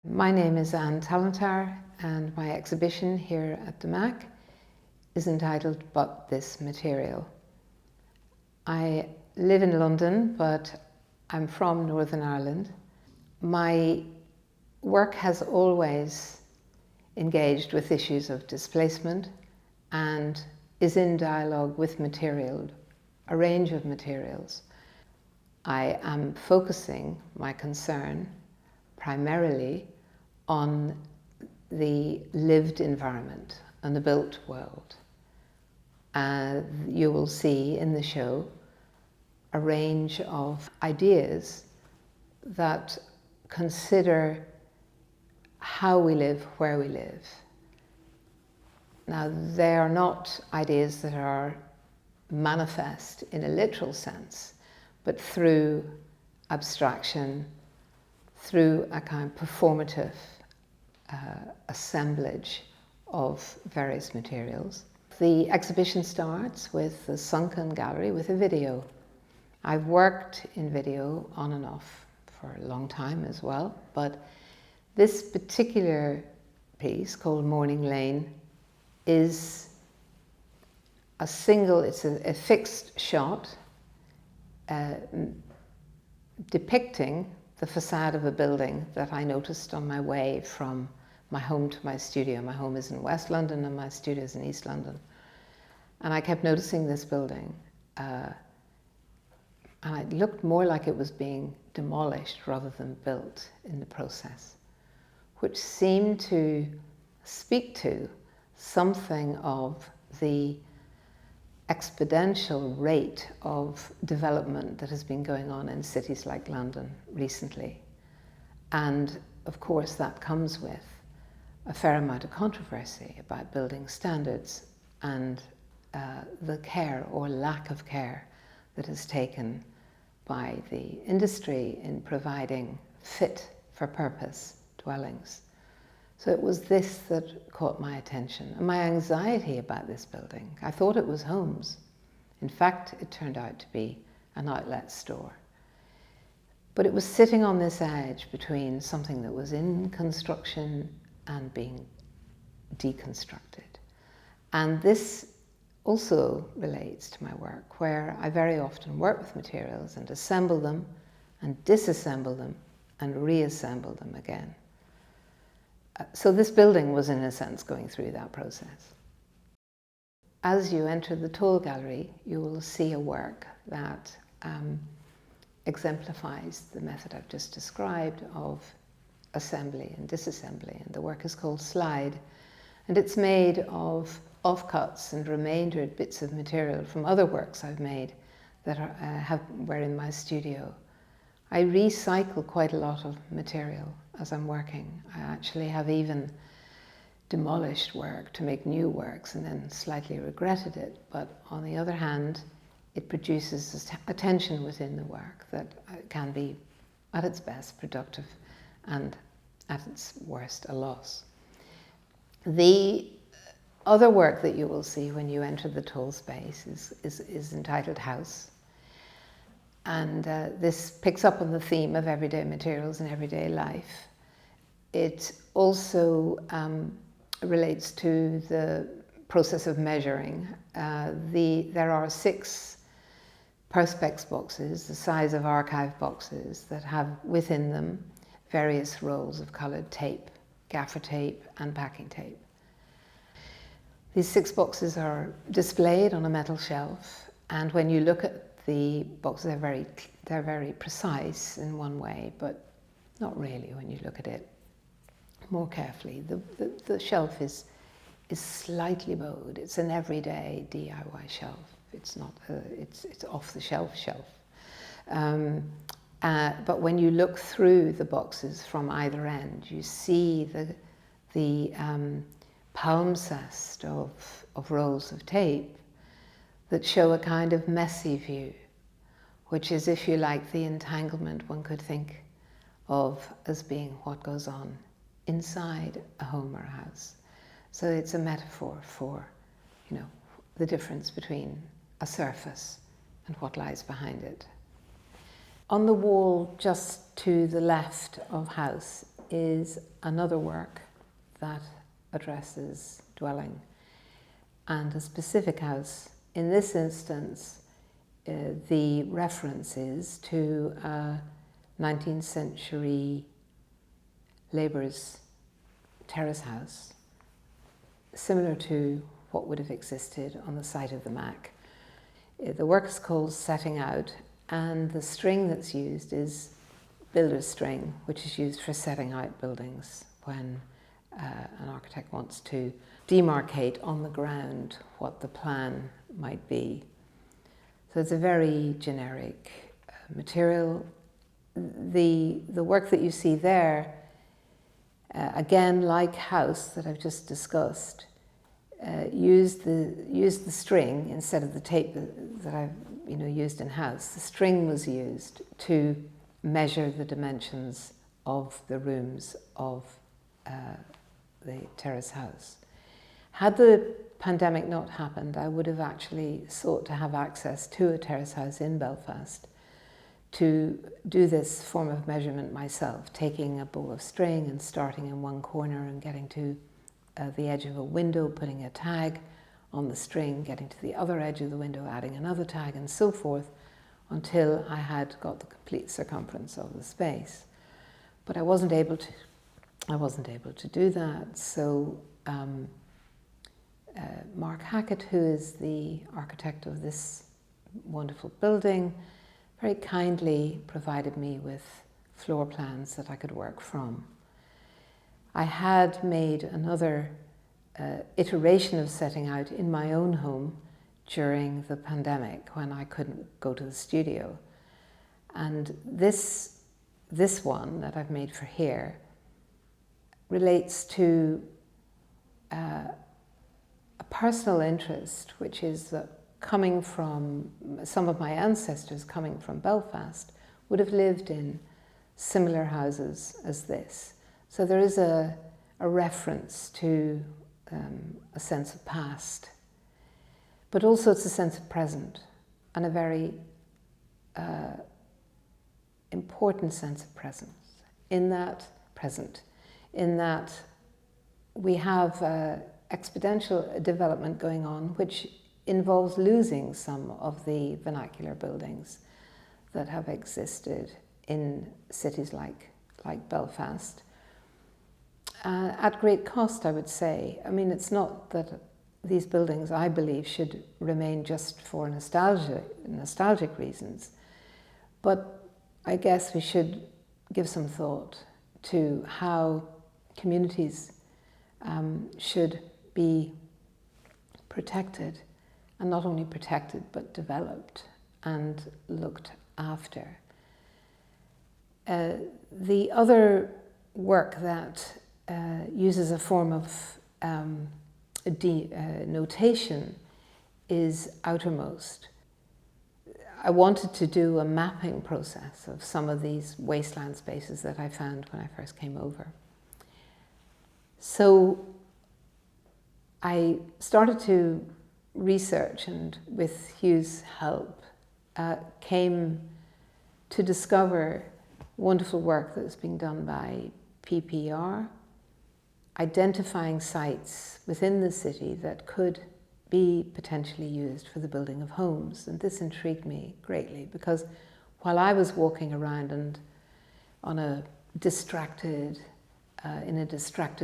My name is Anne Tallentire, and my exhibition here at the MAC is entitled But This Material. I live in London, but I'm from Northern Ireland. My work has always engaged with issues of displacement and is in dialogue with material, a range of materials. I am focusing my concern primarily on the lived environment and the built world. You will see in the show a range of ideas that consider how we live, where we live. Now, they are not ideas that are manifest in a literal sense, but through abstraction, through a kind of performative assemblage of various materials. The exhibition starts with the sunken gallery with a video. I've worked in video on and off for a long time as well, but this particular piece called Morning Lane is it's a fixed shot depicting the facade of a building that I noticed on my way from my home to my studio. My home is in West London and my studio is in East London. And I kept noticing this building. And it looked more like it was being demolished rather than built in the process, which seemed to speak to something of the exponential rate of development that has been going on in cities like London recently. And of course that comes with a fair amount of controversy about building standards and the care or lack of care that is taken by the industry in providing fit for purpose dwellings. So it was this that caught my attention and my anxiety about this building. I thought it was homes. In fact, it turned out to be an outlet store. But it was sitting on this edge between something that was in construction and being deconstructed. And this also relates to my work, where I very often work with materials and assemble them and disassemble them and reassemble them again. So this building was, in a sense, going through that process. As you enter the Toll Gallery, you will see a work that exemplifies the method I've just described of assembly and disassembly. And the work is called Slide, and it's made of offcuts and remaindered bits of material from other works I've made that were in my studio. I recycle quite a lot of material as I'm working. I actually have even demolished work to make new works and then slightly regretted it. But on the other hand, it produces a tension within the work that can be, at its best, productive and at its worst, a loss. The other work that you will see when you enter the Toll space is entitled House. And this picks up on the theme of everyday materials and everyday life. It also relates to the process of measuring. There are 6 perspex boxes, the size of archive boxes, that have within them various rolls of coloured tape, gaffer tape and packing tape. These 6 boxes are displayed on a metal shelf, and when you look at the boxes, they're very precise in one way, but not really when you look at it more carefully. The shelf is slightly bowed. It's an everyday DIY shelf. It's not. It's off the shelf. But when you look through the boxes from either end, you see the palimpsest of rolls of tape that show a kind of messy view, which is, if you like, the entanglement one could think of as being what goes on inside a home or a house. So it's a metaphor for, the difference between a surface and what lies behind it. On the wall just to the left of House is another work that addresses dwelling and a specific house. In this instance, the reference is to a 19th century labourers' terrace house, similar to what would have existed on the site of the Mac. The work is called Setting Out, and the string that's used is builder's string, which is used for setting out buildings when an architect wants to demarcate on the ground what the plan might be. So it's a very generic material. The work that you see there, again, like house that I've just discussed, used the string instead of the tape that I've used in house. The string was used to measure the dimensions of the rooms of the terrace house. Had the pandemic not happened, I would have actually sought to have access to a terrace house in Belfast to do this form of measurement myself, taking a ball of string and starting in one corner and getting to the edge of a window, putting a tag on the string, getting to the other edge of the window, adding another tag, and so forth, until I had got the complete circumference of the space. But I wasn't able to do that. So Mark Hackett, who is the architect of this wonderful building, very kindly provided me with floor plans that I could work from. I had made another iteration of Setting Out in my own home during the pandemic when I couldn't go to the studio. And this one that I've made for here relates to a personal interest, which is that coming from some of my ancestors coming from Belfast would have lived in similar houses as this. So there is a reference to a sense of past, but also it's a sense of present, and a very important sense of presence in that we have exponential development going on, which involves losing some of the vernacular buildings that have existed in cities like Belfast. At great cost, I would say. I mean, it's not that these buildings, I believe, should remain just for nostalgic reasons, but I guess we should give some thought to how communities should be protected, and not only protected, but developed and looked after. The other work that uses a form of notation is outermost. I wanted to do a mapping process of some of these wasteland spaces that I found when I first came over. So I started to research, and with Hugh's help, came to discover wonderful work that's being done by PPR, identifying sites within the city that could be potentially used for the building of homes. And this intrigued me greatly, because while I was walking around and in a distracted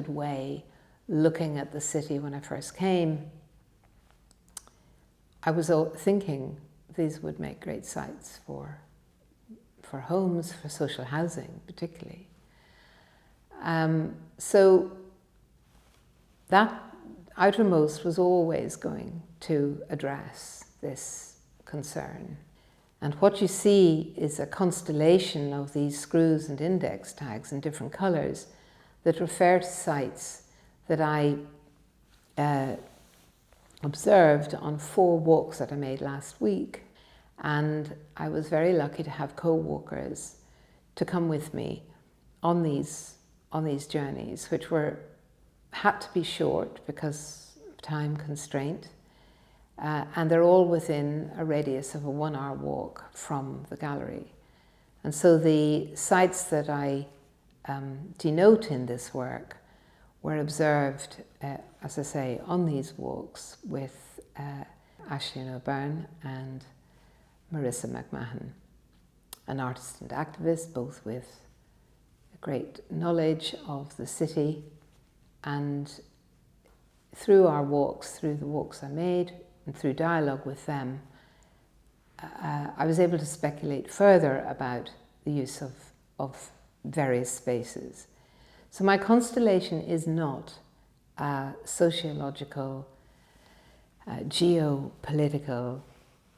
way, looking at the city when I first came, I was thinking these would make great sites for homes, for social housing particularly. So that outermost was always going to address this concern. And what you see is a constellation of these screws and index tags in different colours that refer to sites that I observed on 4 walks that I made last week. And I was very lucky to have co-walkers to come with me on these journeys, which had to be short because of time constraint, and they're all within a radius of a 1-hour walk from the gallery. And so the sites that I denote in this work were observed, as I say, on these walks with Aisling O'Byrne and Marissa McMahon, an artist and activist, both with a great knowledge of the city, and through our walks, through the walks I made, and through dialogue with them, I was able to speculate further about the use of various spaces. So my constellation is not a sociological, geopolitical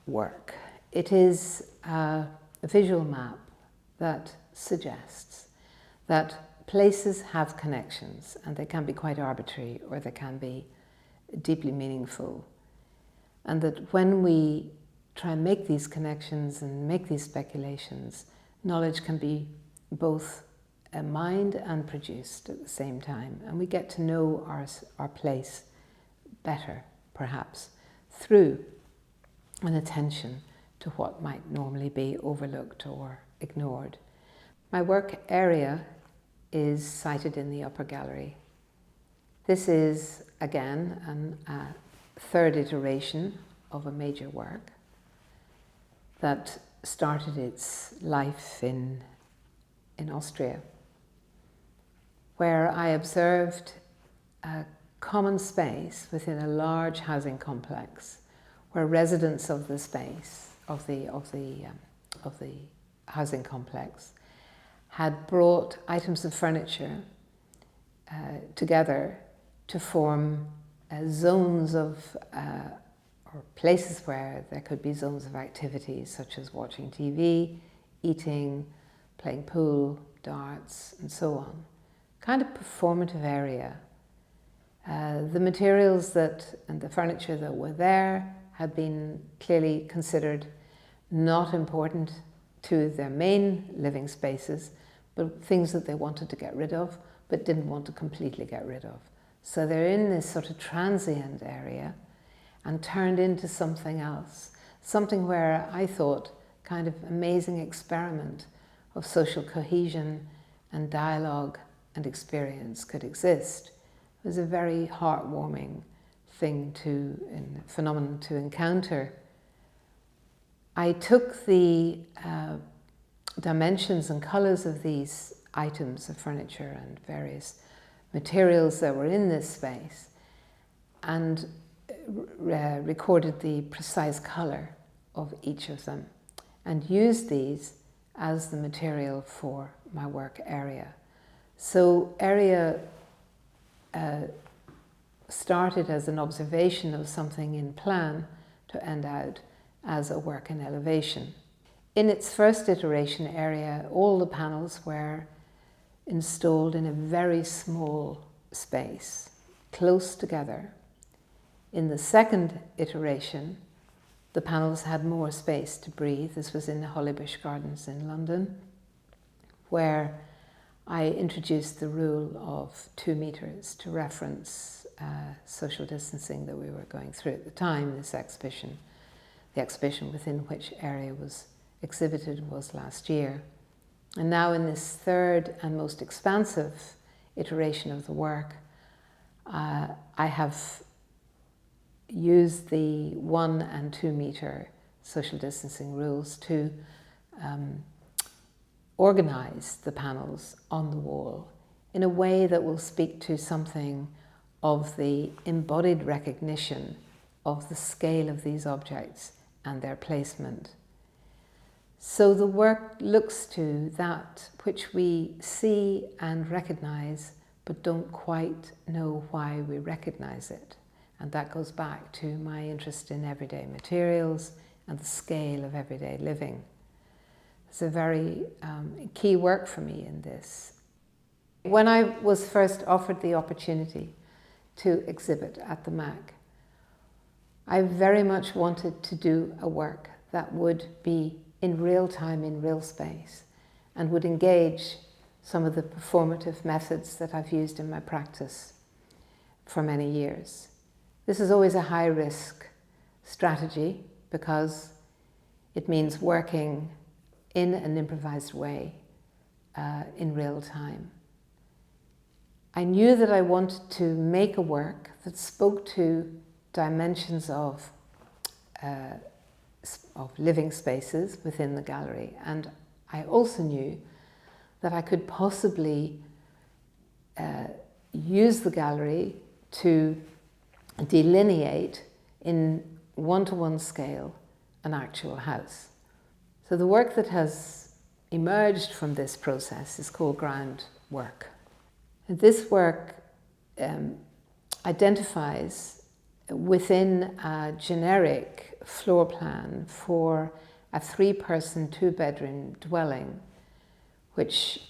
work. It is a visual map that suggests that places have connections, and they can be quite arbitrary or they can be deeply meaningful. And that when we try and make these connections and make these speculations, knowledge can be both mined and produced at the same time. And we get to know our place better, perhaps, through an attention to what might normally be overlooked or ignored. My work area is sited in the upper gallery. This is, again, a third iteration of a major work that started its life in Austria, where I observed a common space within a large housing complex, where residents of the space of the housing complex had brought items of furniture together to form zones of or places where there could be zones of activities such as watching TV, eating, playing pool, darts, and so on. Kind of performative area. The materials and the furniture that were there had been clearly considered not important to their main living spaces, but things that they wanted to get rid of, but didn't want to completely get rid of. So they're in this sort of transient area and turned into something else, something where I thought kind of amazing experiment of social cohesion and dialogue and experience could exist. It was a very heartwarming phenomenon to encounter. I took the dimensions and colours of these items of furniture and various materials that were in this space and recorded the precise colour of each of them and used these as the material for my work area. So area started as an observation of something in plan to end out as a work in elevation. In its first iteration area, all the panels were installed in a very small space, close together. In the second iteration, the panels had more space to breathe. This was in the Hollybush Gardens in London, where I introduced the rule of 2 meters to reference social distancing that we were going through at the time. This exhibition, the exhibition within which area was exhibited was last year. And now in this third and most expansive iteration of the work, I have used the 1 and 2 meter social distancing rules to organize the panels on the wall in a way that will speak to something of the embodied recognition of the scale of these objects and their placement. So the work looks to that which we see and recognize, but don't quite know why we recognize it. And that goes back to my interest in everyday materials and the scale of everyday living. It's a very key work for me in this. When I was first offered the opportunity to exhibit at the MAC, I very much wanted to do a work that would be in real time, in real space, and would engage some of the performative methods that I've used in my practice for many years. This is always a high-risk strategy because it means working in an improvised way in real time. I knew that I wanted to make a work that spoke to dimensions of living spaces within the gallery, and I also knew that I could possibly use the gallery to delineate in one-to-one scale an actual house. So the work that has emerged from this process is called ground work. And this work identifies within a generic floor plan for a 3-person, 2-bedroom dwelling, which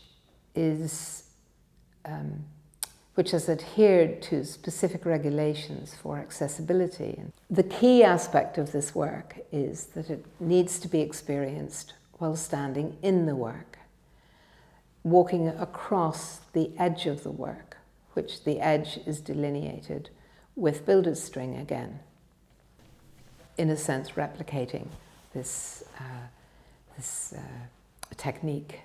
has adhered to specific regulations for accessibility. The key aspect of this work is that it needs to be experienced while standing in the work, walking across the edge of the work, which the edge is delineated with builder's string again, in a sense replicating this technique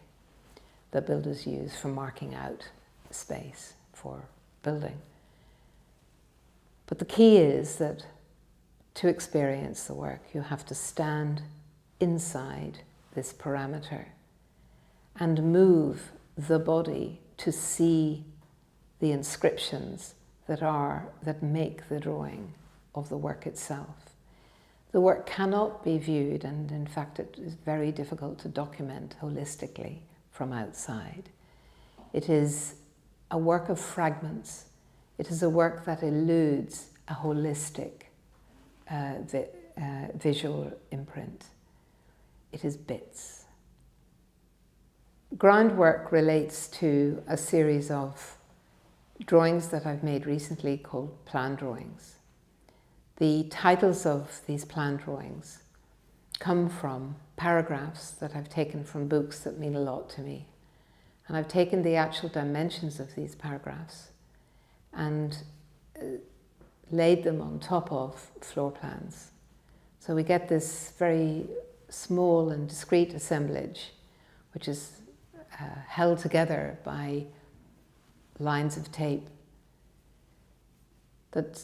that builders use for marking out space for building. But the key is that to experience the work, you have to stand inside this parameter and move the body to see the inscriptions that make the drawing of the work itself. The work cannot be viewed, and in fact it is very difficult to document holistically from outside. It is a work of fragments. It is a work that eludes a holistic visual imprint. It is bits. Groundwork relates to a series of drawings that I've made recently called plan drawings. The titles of these plan drawings come from paragraphs that I've taken from books that mean a lot to me. And I've taken the actual dimensions of these paragraphs and laid them on top of floor plans. So we get this very small and discrete assemblage, which is held together by lines of tape that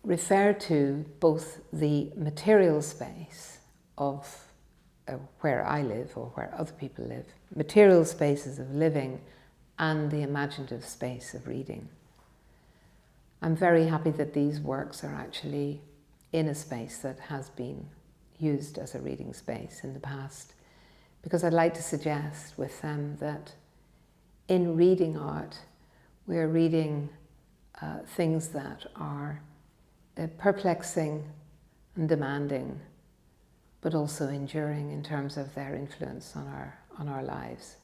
refer to both the material space of where I live or where other people live, material spaces of living, and the imaginative space of reading. I'm very happy that these works are actually in a space that has been used as a reading space in the past, because I'd like to suggest with them that in reading art, we're reading things that are perplexing and demanding, but also enduring in terms of their influence on our lives.